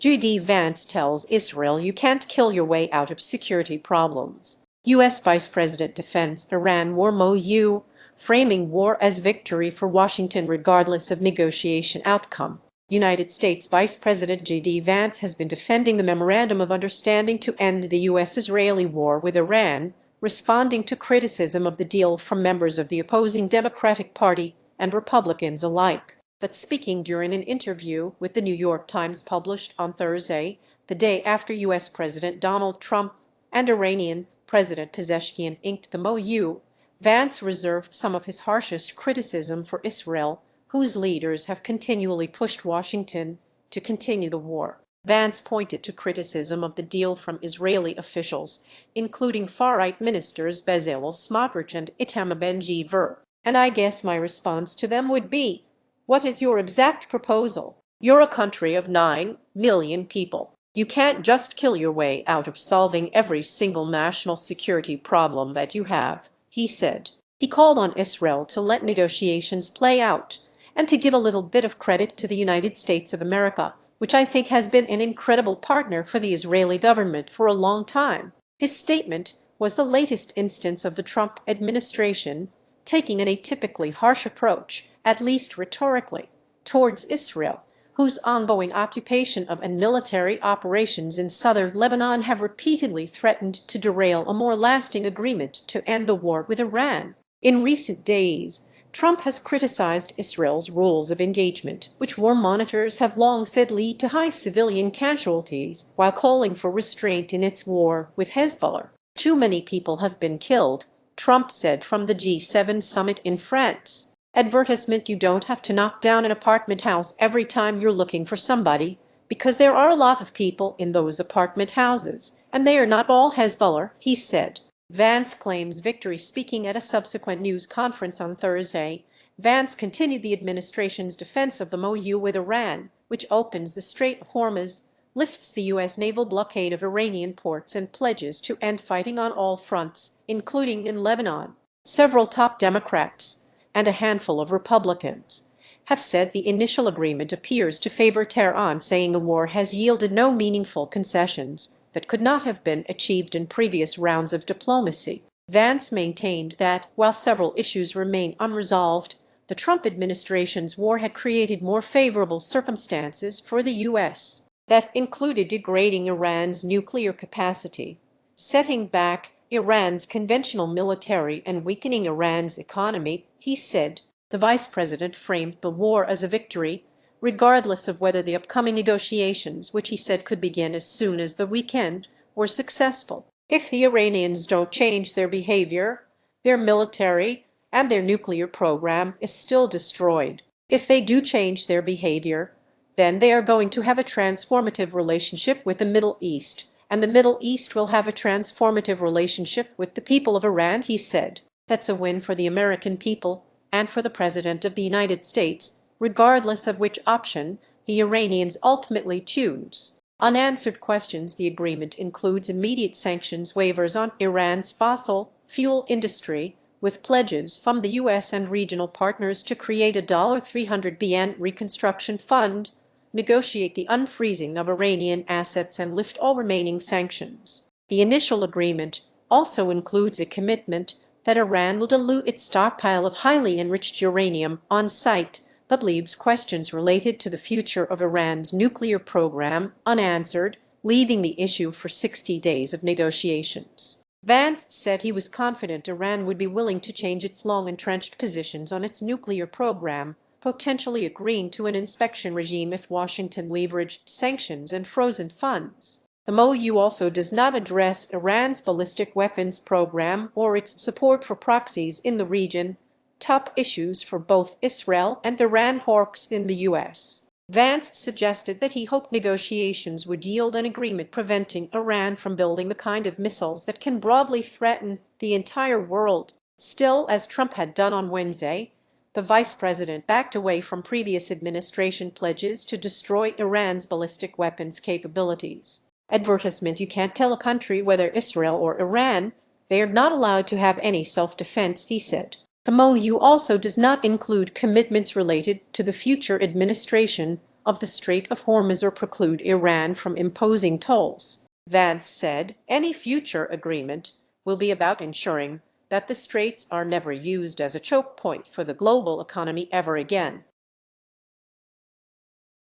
J.D. Vance tells Israel you can't kill your way out of security problems. U.S. Vice President defends Iran war MOU, framing war as victory for Washington regardless of negotiation outcome. United States Vice President J.D. Vance has been defending the Memorandum of Understanding to end the U.S.-Israeli war with Iran, responding to criticism of the deal from members of the opposing Democratic Party and Republicans alike. But speaking during an interview with the New York Times published on Thursday, the day after U.S. President Donald Trump and Iranian President Pezeshkian inked the MOU, Vance reserved some of his harshest criticism for Israel, whose leaders have continually pushed Washington to continue the war. Vance pointed to criticism of the deal from Israeli officials, including far-right ministers Bezalel, Smotrich and Itamar Ben-Gvir. And I guess my response to them would be, what is your exact proposal? You're a country of 9 million people. You can't just kill your way out of solving every single national security problem that you have, he said. He called on Israel to let negotiations play out and to give a little bit of credit to the United States of America, which I think has been an incredible partner for the Israeli government for a long time. His statement was the latest instance of the Trump administration taking an atypically harsh approach, at least rhetorically, towards Israel, whose ongoing occupation of and military operations in southern Lebanon have repeatedly threatened to derail a more lasting agreement to end the war with Iran. In recent days, Trump has criticized Israel's rules of engagement, which war monitors have long said lead to high civilian casualties, while calling for restraint in its war with Hezbollah. Too many people have been killed, Trump said from the G7 summit in France. Advertisement: you don't have to knock down an apartment house every time you're looking for somebody, because there are a lot of people in those apartment houses, and they are not all Hezbollah, he said. Vance claims victory. Speaking at a subsequent news conference on Thursday, Vance continued the administration's defense of the MOU with Iran, which opens the Strait of Hormuz, lifts the U.S. naval blockade of Iranian ports, and pledges to end fighting on all fronts, including in Lebanon. Several top Democrats and a handful of Republicans have said the initial agreement appears to favor Tehran, saying the war has yielded no meaningful concessions that could not have been achieved in previous rounds of diplomacy. Vance maintained that, while several issues remain unresolved, the Trump administration's war had created more favorable circumstances for the U.S. that included degrading Iran's nuclear capacity, setting back Iran's conventional military, and weakening Iran's economy. He said the vice president framed the war as a victory, regardless of whether the upcoming negotiations, which he said could begin as soon as the weekend, were successful. If the Iranians don't change their behavior, their military and their nuclear program is still destroyed. If they do change their behavior, then they are going to have a transformative relationship with the Middle East, and the Middle East will have a transformative relationship with the people of Iran, he said. That's a win for the American people and for the President of the United States, regardless of which option the Iranians ultimately choose. Unanswered questions: the agreement includes immediate sanctions waivers on Iran's fossil fuel industry, with pledges from the U.S. and regional partners to create a $300 billion reconstruction fund, negotiate the unfreezing of Iranian assets, and lift all remaining sanctions. The initial agreement also includes a commitment that Iran will dilute its stockpile of highly enriched uranium on site, but leaves questions related to the future of Iran's nuclear program unanswered, leaving the issue for 60 days of negotiations. Vance said he was confident Iran would be willing to change its long-entrenched positions on its nuclear program, potentially agreeing to an inspection regime if Washington leveraged sanctions and frozen funds. The MOU also does not address Iran's ballistic weapons program or its support for proxies in the region, top issues for both Israel and Iran hawks in the U.S. Vance suggested that he hoped negotiations would yield an agreement preventing Iran from building the kind of missiles that can broadly threaten the entire world. Still, as Trump had done on Wednesday, the vice president backed away from previous administration pledges to destroy Iran's ballistic weapons capabilities. Advertisement: you can't tell a country, whether Israel or Iran, they are not allowed to have any self-defense, he said. The MOU also does not include commitments related to the future administration of the Strait of Hormuz or preclude Iran from imposing tolls. Vance said any future agreement will be about ensuring that the straits are never used as a choke point for the global economy ever again.